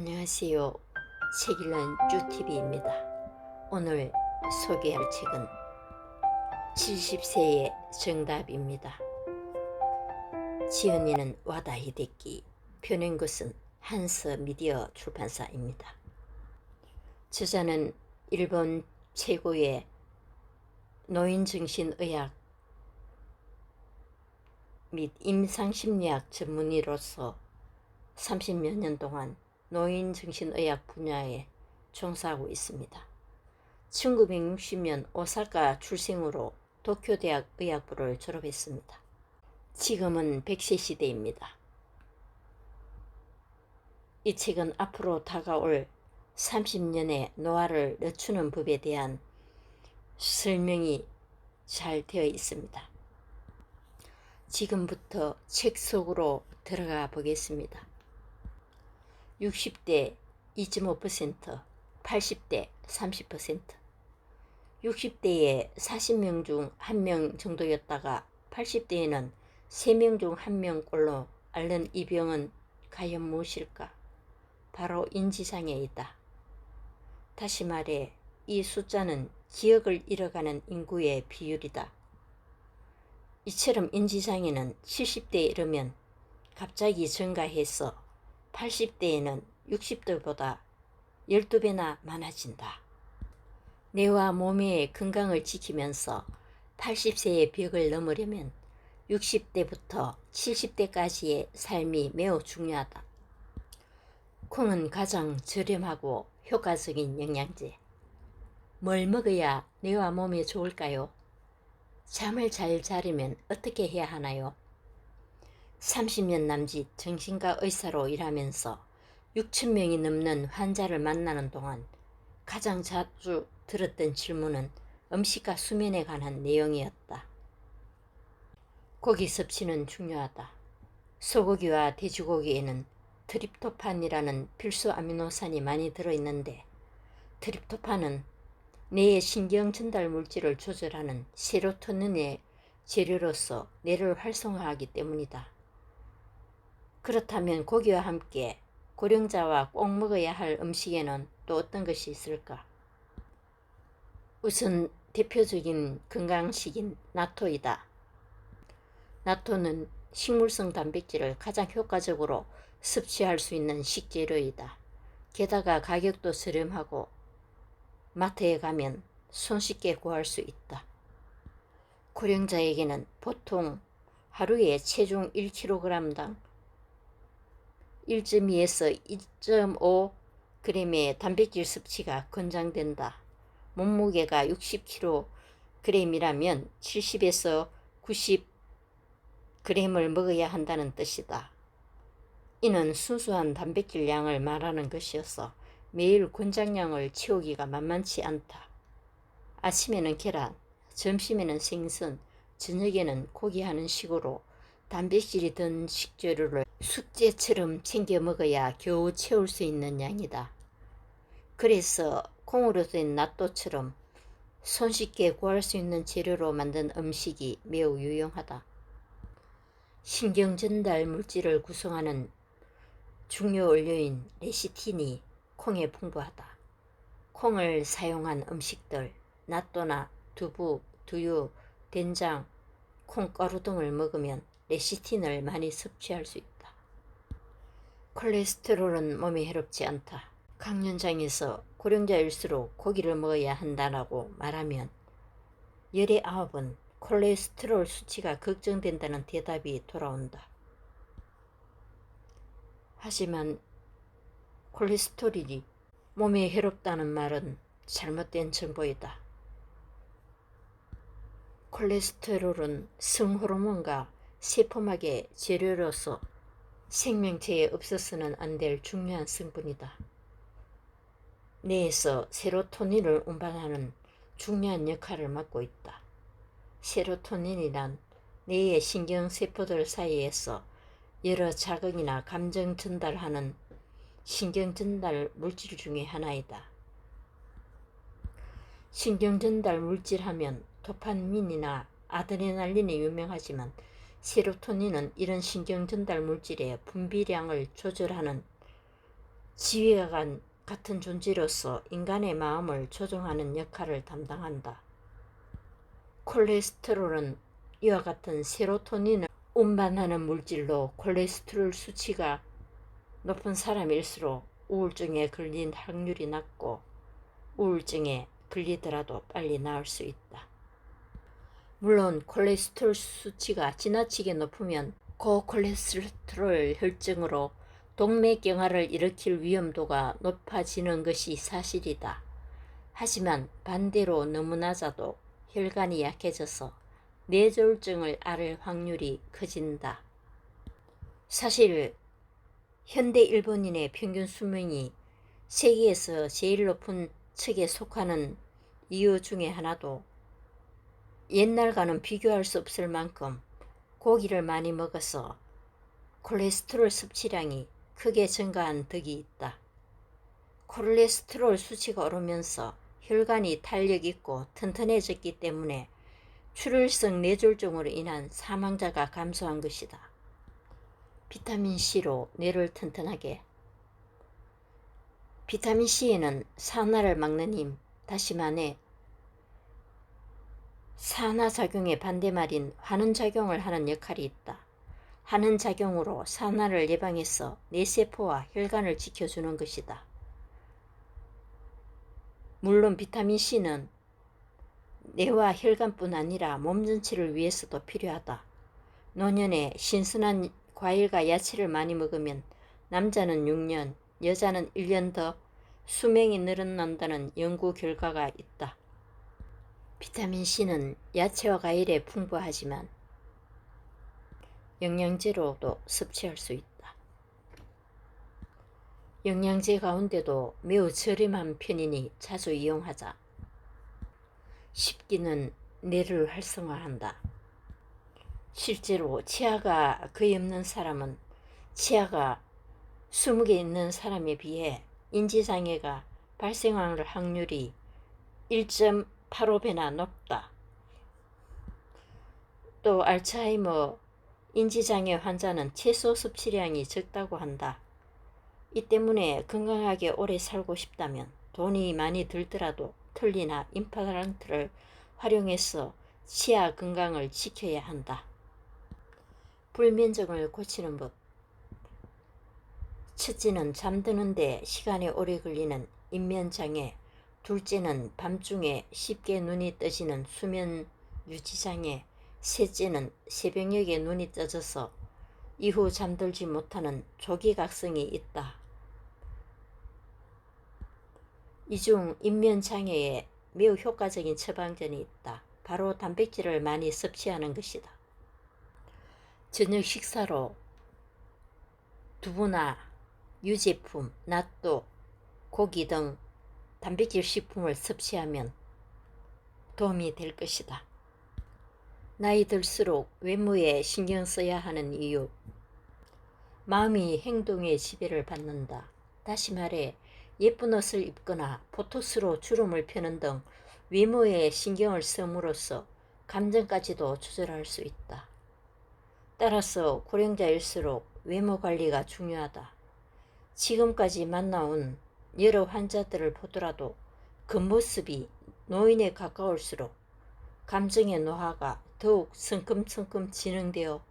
안녕하세요. 책 읽는 쭈TV입니다. 오늘 소개할 책은 70세의 정답입니다. 지은이는 와다 히데키, 펴낸 것은 한스 미디어 출판사입니다. 저자는 일본 최고의 노인정신의학 및 임상심리학 전문의로서 30여 년 동안 노인정신의학 분야에 종사하고 있습니다. 1960년 오사카 출생으로 도쿄대학 의학부를 졸업했습니다. 지금은 100세 시대입니다. 이 책은 앞으로 다가올 30년의 노화를 늦추는 법에 대한 설명이 잘 되어 있습니다. 지금부터 책 속으로 들어가 보겠습니다. 60대 2.5%, 80대 30%, 60대에 40명 중 1명 정도였다가 80대에는 3명 중 1명꼴로 앓는 이 병은 과연 무엇일까? 바로 인지장애이다. 다시 말해 이 숫자는 기억을 잃어가는 인구의 비율이다. 이처럼 인지장애는 70대에 이르면 갑자기 증가해서 80대에는 60대보다 12배나 많아진다. 뇌와 몸의 건강을 지키면서 80세의 벽을 넘으려면 60대부터 70대까지의 삶이 매우 중요하다. 콩은 가장 저렴하고 효과적인 영양제. 뭘 먹어야 뇌와 몸에 좋을까요? 잠을 잘 자려면 어떻게 해야 하나요? 30년 남짓 정신과 의사로 일하면서 6,000명이 넘는 환자를 만나는 동안 가장 자주 들었던 질문은 음식과 수면에 관한 내용이었다. 고기 섭취는 중요하다. 소고기와 돼지고기에는 트립토판이라는 필수 아미노산이 많이 들어있는데 트립토판은 뇌의 신경 전달 물질을 조절하는 세로토닌의 재료로서 뇌를 활성화하기 때문이다. 그렇다면 고기와 함께 고령자와 꼭 먹어야 할 음식에는 또 어떤 것이 있을까? 우선 대표적인 건강식인 나토이다. 나토는 식물성 단백질을 가장 효과적으로 섭취할 수 있는 식재료이다. 게다가 가격도 저렴하고 마트에 가면 손쉽게 구할 수 있다. 고령자에게는 보통 하루에 체중 1kg당 1.2에서 2.5g의 단백질 섭취가 권장된다. 몸무게가 60kg이라면 70에서 90g을 먹어야 한다는 뜻이다. 이는 순수한 단백질 양을 말하는 것이어서 매일 권장량을 채우기가 만만치 않다. 아침에는 계란, 점심에는 생선, 저녁에는 고기 하는 식으로 단백질이 든 식재료를 숙제처럼 챙겨 먹어야 겨우 채울 수 있는 양이다. 그래서 콩으로 된 낫또처럼 손쉽게 구할 수 있는 재료로 만든 음식이 매우 유용하다. 신경전달 물질을 구성하는 중요 원료인 레시틴이 콩에 풍부하다. 콩을 사용한 음식들, 낫또나 두부, 두유, 된장, 콩가루 등을 먹으면 레시틴을 많이 섭취할 수 있다. 콜레스테롤은 몸에 해롭지 않다. 강연장에서 고령자일수록 고기를 먹어야 한다고 말하면 열의 9은 콜레스테롤 수치가 걱정된다는 대답이 돌아온다. 하지만 콜레스테롤이 몸에 해롭다는 말은 잘못된 정보이다. 콜레스테롤은 성호르몬과 세포막의 재료로서 생명체에 없어서는 안 될 중요한 성분이다. 뇌에서 세로토닌을 운반하는 중요한 역할을 맡고 있다. 세로토닌이란 뇌의 신경세포들 사이에서 여러 자극이나 감정 전달하는 신경전달 물질 중의 하나이다. 신경전달 물질 하면 도파민이나 아드레날린이 유명하지만 세로토닌은 이런 신경전달 물질의 분비량을 조절하는 지휘관 같은 존재로서 인간의 마음을 조종하는 역할을 담당한다. 콜레스테롤은 이와 같은 세로토닌을 운반하는 물질로 콜레스테롤 수치가 높은 사람일수록 우울증에 걸린 확률이 낮고 우울증에 걸리더라도 빨리 나을 수 있다. 물론 콜레스테롤 수치가 지나치게 높으면 고콜레스테롤 혈증으로 동맥경화를 일으킬 위험도가 높아지는 것이 사실이다. 하지만 반대로 너무 낮아도 혈관이 약해져서 뇌졸중을 앓을 확률이 커진다. 사실 현대 일본인의 평균 수명이 세계에서 제일 높은 척에 속하는 이유 중에 하나도 옛날과는 비교할 수 없을 만큼 고기를 많이 먹어서 콜레스테롤 섭취량이 크게 증가한 덕이 있다. 콜레스테롤 수치가 오르면서 혈관이 탄력 있고 튼튼해졌기 때문에 출혈성 뇌졸중으로 인한 사망자가 감소한 것이다. 비타민C로 뇌를 튼튼하게. 비타민C에는 산화를 막는 힘, 다시 말해 산화작용의 반대말인 환원작용을 하는 역할이 있다. 환원작용으로 산화를 예방해서 뇌세포와 혈관을 지켜주는 것이다. 물론 비타민C는 뇌와 혈관뿐 아니라 몸 전체를 위해서도 필요하다. 노년에 신선한 과일과 야채를 많이 먹으면 남자는 6년, 여자는 1년 더 수명이 늘어난다는 연구 결과가 있다. 비타민C는 야채와 과일에 풍부하지만 영양제로도 섭취할 수 있다. 영양제 가운데도 매우 저렴한 편이니 자주 이용하자. 씹기는 뇌를 활성화한다. 실제로 치아가 거의 없는 사람은 치아가 20개 있는 사람에 비해 인지장애가 발생할 확률이 1.85배나 높다. 또 알츠하이머 인지장애 환자는 채소 섭취량이 적다고 한다. 이 때문에 건강하게 오래 살고 싶다면 돈이 많이 들더라도 틀니나 임플란트를 활용해서 치아 건강을 지켜야 한다. 불면증을 고치는 법. 첫째는 잠드는데 시간이 오래 걸리는 인면장애, 둘째는 밤중에 쉽게 눈이 떠지는 수면 유지장애, 셋째는 새벽녘에 눈이 떠져서 이후 잠들지 못하는 조기각성이 있다. 이 중 인면장애에 매우 효과적인 처방전이 있다. 바로 단백질을 많이 섭취하는 것이다. 저녁 식사로 두부나 유제품, 낫또, 고기 등 단백질 식품을 섭취하면 도움이 될 것이다. 나이 들수록 외모에 신경 써야 하는 이유. 마음이 행동에 지배를 받는다. 다시 말해 예쁜 옷을 입거나 보톡스로 주름을 펴는 등 외모에 신경을 씀으로써 감정까지도 조절할 수 있다. 따라서 고령자일수록 외모 관리가 중요하다. 지금까지 만나온 여러 환자들을 보더라도 겉모습이 노인에 가까울수록 감정의 노화가 더욱 성큼성큼 진행되어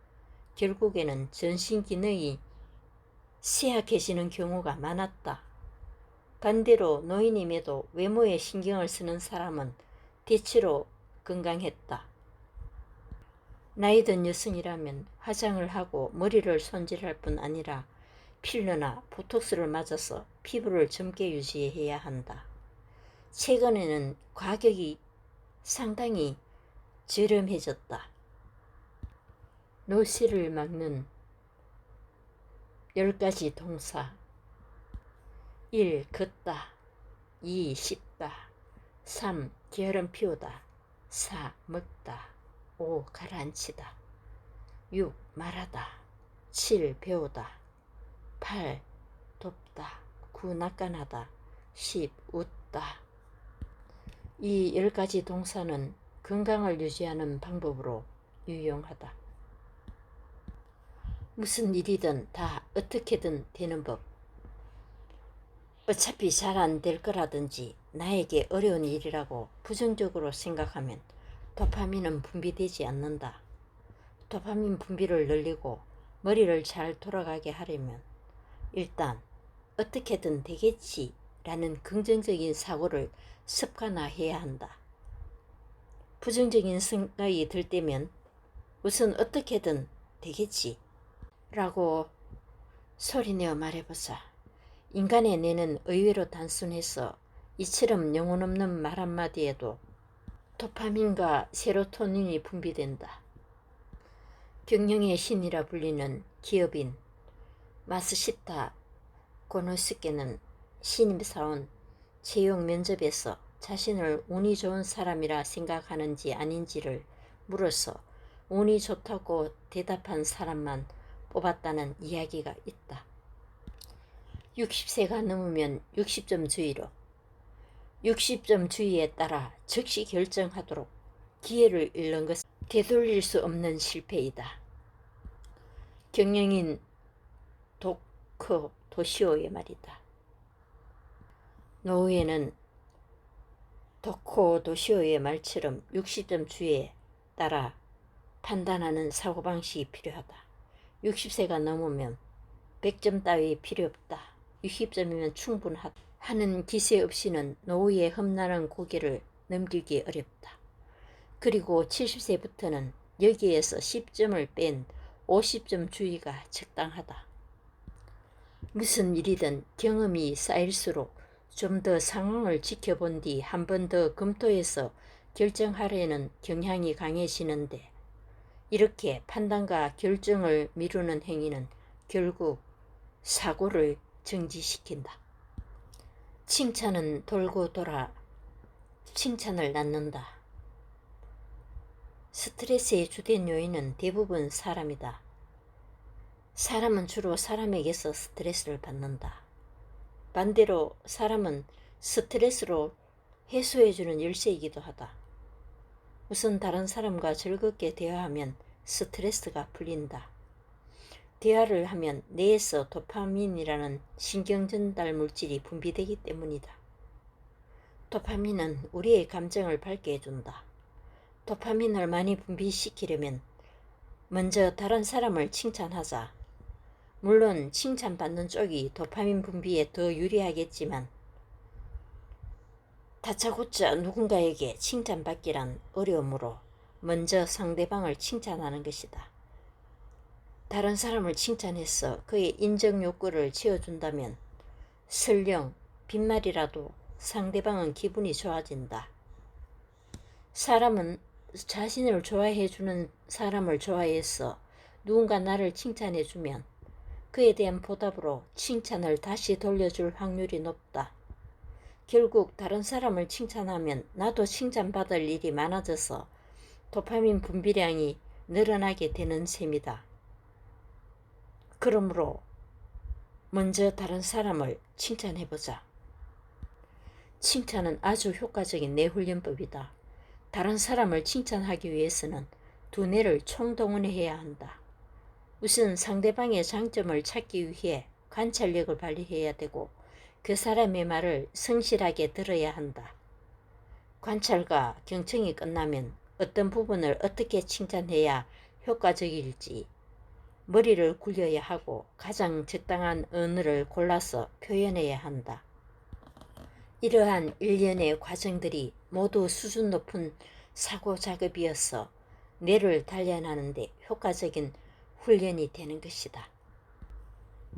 결국에는 전신기능이 쇠약해지는 경우가 많았다. 반대로 노인임에도 외모에 신경을 쓰는 사람은 대체로 건강했다. 나이 든 여성이라면 화장을 하고 머리를 손질할 뿐 아니라 필러나 보톡스를 맞아서 피부를 젊게 유지해야 한다. 최근에는 가격이 상당히 저렴해졌다. 노쇠를 막는 10가지 동사. 1. 걷다. 2. 씹다. 3. 게으름 피우다. 4. 먹다. 5. 가라앉히다. 6. 말하다. 7. 배우다. 8. 돕다. 9. 낙관하다. 10. 웃다. 이 10가지 동사는 건강을 유지하는 방법으로 유용하다. 무슨 일이든 다 어떻게든 되는 법. 어차피 잘 안 될 거라든지 나에게 어려운 일이라고 부정적으로 생각하면 도파민은 분비되지 않는다. 도파민 분비를 늘리고 머리를 잘 돌아가게 하려면 일단 어떻게든 되겠지 라는 긍정적인 사고를 습관화해야 한다. 부정적인 생각이 들 때면 우선 어떻게든 되겠지 라고 소리내어 말해보자. 인간의 뇌는 의외로 단순해서 이처럼 영혼 없는 말 한마디에도 도파민과 세로토닌이 분비된다. 경영의 신이라 불리는 기업인 마스시타 고노스케는 신입사원 채용 면접에서 자신을 운이 좋은 사람이라 생각하는지 아닌지를 물어서 운이 좋다고 대답한 사람만 뽑았다는 이야기가 있다. 60세가 넘으면 60점 주의로 60점 주의에 따라 즉시 결정하도록 기회를 잃는 것은 되돌릴 수 없는 실패이다. 경영인 도코 도시오의 말이다. 노후에는 도코 도시오의 말처럼 60점 주의에 따라 판단하는 사고방식이 필요하다. 60세가 넘으면 100점 따위 필요 없다. 60점이면 충분하다 하는 기세 없이는 노후의 험난한 고개를 넘기기 어렵다. 그리고 70세부터는 여기에서 10점을 뺀 50점 주의가 적당하다. 무슨 일이든 경험이 쌓일수록 좀 더 상황을 지켜본 뒤 한 번 더 검토해서 결정하려는 경향이 강해지는데 이렇게 판단과 결정을 미루는 행위는 결국 사고를 정지시킨다. 칭찬은 돌고 돌아 칭찬을 낳는다. 스트레스의 주된 요인은 대부분 사람이다. 사람은 주로 사람에게서 스트레스를 받는다. 반대로 사람은 스트레스로 해소해주는 열쇠이기도 하다. 우선 다른 사람과 즐겁게 대화하면 스트레스가 풀린다. 대화를 하면 뇌에서 도파민이라는 신경전달 물질이 분비되기 때문이다. 도파민은 우리의 감정을 밝게 해준다. 도파민을 많이 분비시키려면 먼저 다른 사람을 칭찬하자. 물론 칭찬받는 쪽이 도파민 분비에 더 유리하겠지만 다짜고짜 누군가에게 칭찬받기란 어려우므로 먼저 상대방을 칭찬하는 것이다. 다른 사람을 칭찬해서 그의 인정 욕구를 채워준다면 설령 빈말이라도 상대방은 기분이 좋아진다. 사람은 자신을 좋아해주는 사람을 좋아해서 누군가 나를 칭찬해주면 그에 대한 보답으로 칭찬을 다시 돌려줄 확률이 높다. 결국 다른 사람을 칭찬하면 나도 칭찬받을 일이 많아져서 도파민 분비량이 늘어나게 되는 셈이다. 그러므로 먼저 다른 사람을 칭찬해보자. 칭찬은 아주 효과적인 뇌훈련법이다. 다른 사람을 칭찬하기 위해서는 두뇌를 총동원해야 한다. 우선 상대방의 장점을 찾기 위해 관찰력을 발휘해야 되고 그 사람의 말을 성실하게 들어야 한다. 관찰과 경청이 끝나면 어떤 부분을 어떻게 칭찬해야 효과적일지 머리를 굴려야 하고 가장 적당한 언어를 골라서 표현해야 한다. 이러한 일련의 과정들이 모두 수준 높은 사고 작업이어서 뇌를 단련하는 데 효과적인 훈련이 되는 것이다.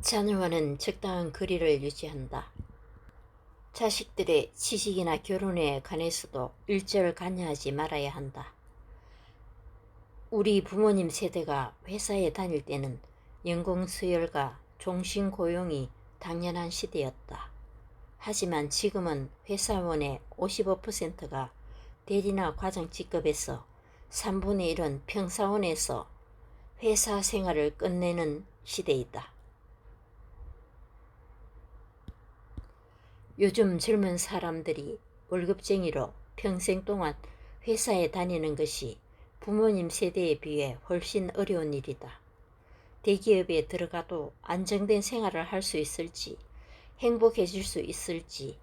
자녀와는 적당한 거리를 유지한다. 자식들의 취직이나 결혼에 관해서도 일절 관여하지 말아야 한다. 우리 부모님 세대가 회사에 다닐 때는 연공서열과 종신고용이 당연한 시대였다. 하지만 지금은 회사원의 55%가 대리나 과장 직급에서 3분의 1은 평사원에서 회사 생활을 끝내는 시대이다. 요즘 젊은 사람들이 월급쟁이로 평생 동안 회사에 다니는 것이 부모님 세대에 비해 훨씬 어려운 일이다. 대기업에 들어가도 안정된 생활을 할 수 있을지, 행복해질 수 있을지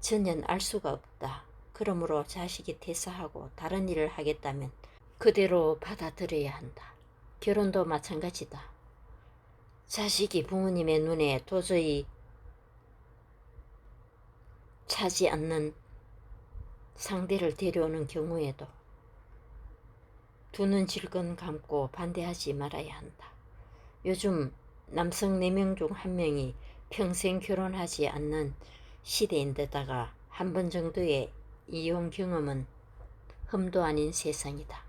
전혀 알 수가 없다. 그러므로 자식이 퇴사하고 다른 일을 하겠다면 그대로 받아들여야 한다. 결혼도 마찬가지다. 자식이 부모님의 눈에 도저히 차지 않는 상대를 데려오는 경우에도 두 눈 질끈 감고 반대하지 말아야 한다. 요즘 남성 4명 중 1명이 평생 결혼하지 않는 시대인데다가 한 번 정도의 이혼 경험은 흠도 아닌 세상이다.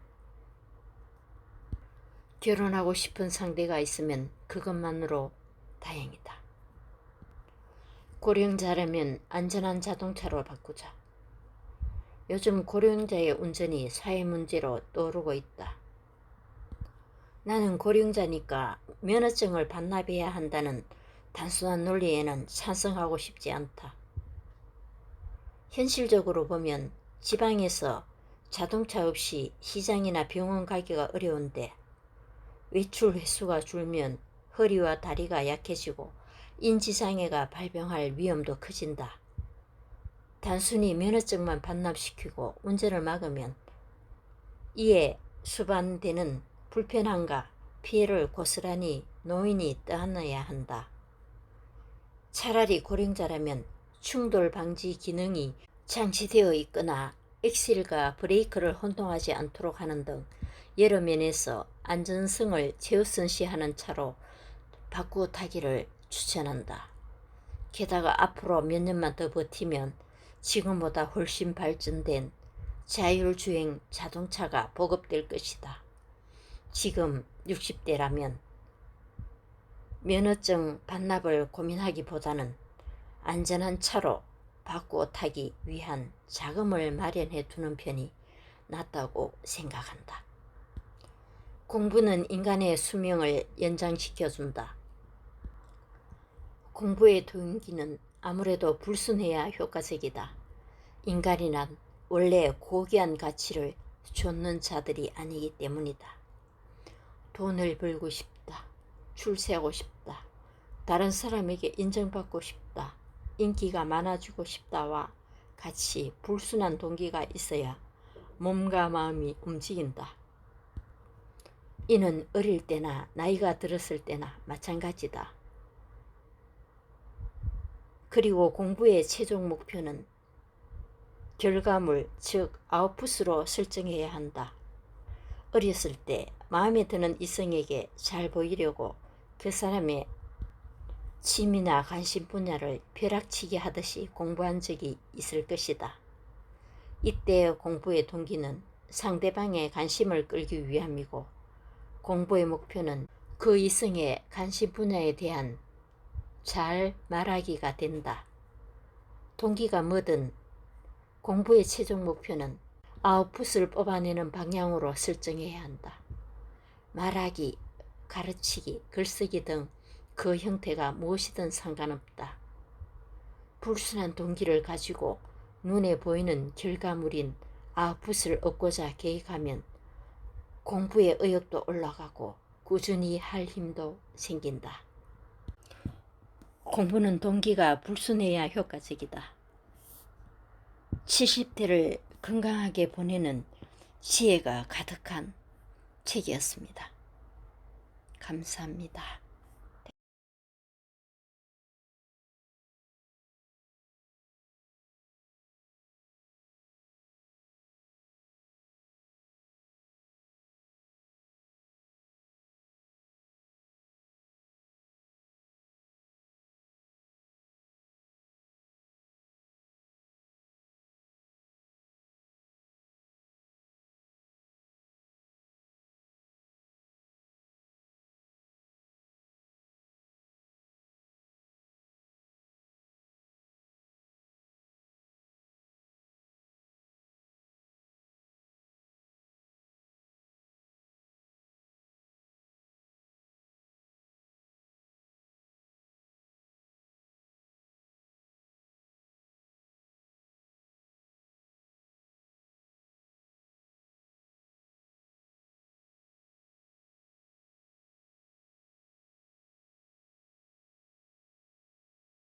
결혼하고 싶은 상대가 있으면 그것만으로 다행이다. 고령자라면 안전한 자동차로 바꾸자. 요즘 고령자의 운전이 사회 문제로 떠오르고 있다. 나는 고령자니까 면허증을 반납해야 한다는 단순한 논리에는 찬성하고 싶지 않다. 현실적으로 보면 지방에서 자동차 없이 시장이나 병원 가기가 어려운데 외출 횟수가 줄면 허리와 다리가 약해지고 인지장애가 발병할 위험도 커진다. 단순히 면허증만 반납시키고 운전을 막으면 이에 수반되는 불편함과 피해를 고스란히 노인이 떠안아야 한다. 차라리 고령자라면 충돌 방지 기능이 장치되어 있거나 엑셀과 브레이크를 혼동하지 않도록 하는 등 여러 면에서 안전성을 최우선시하는 차로 바꾸어 타기를 추천한다. 게다가 앞으로 몇 년만 더 버티면 지금보다 훨씬 발전된 자율주행 자동차가 보급될 것이다. 지금 60대라면 면허증 반납을 고민하기보다는 안전한 차로 바꾸어 타기 위한 자금을 마련해 두는 편이 낫다고 생각한다. 공부는 인간의 수명을 연장시켜준다. 공부의 동기는 아무래도 불순해야 효과적이다. 인간이란 원래 고귀한 가치를 좇는 자들이 아니기 때문이다. 돈을 벌고 싶다. 출세하고 싶다. 다른 사람에게 인정받고 싶다. 인기가 많아지고 싶다와 같이 불순한 동기가 있어야 몸과 마음이 움직인다. 이는 어릴 때나 나이가 들었을 때나 마찬가지다. 그리고 공부의 최종 목표는 결과물, 즉 아웃풋으로 설정해야 한다. 어렸을 때 마음에 드는 이성에게 잘 보이려고 그 사람의 취미나 관심 분야를 벼락치기 하듯이 공부한 적이 있을 것이다. 이때의 공부의 동기는 상대방의 관심을 끌기 위함이고 공부의 목표는 그 이성의 관심 분야에 대한 잘 말하기가 된다. 동기가 뭐든 공부의 최종 목표는 아웃풋을 뽑아내는 방향으로 설정해야 한다. 말하기, 가르치기, 글쓰기 등 그 형태가 무엇이든 상관없다. 불순한 동기를 가지고 눈에 보이는 결과물인 아웃풋을 얻고자 계획하면 공부의 의욕도 올라가고 꾸준히 할 힘도 생긴다. 공부는 동기가 불순해야 효과적이다. 70대를 건강하게 보내는 지혜가 가득한 책이었습니다. 감사합니다.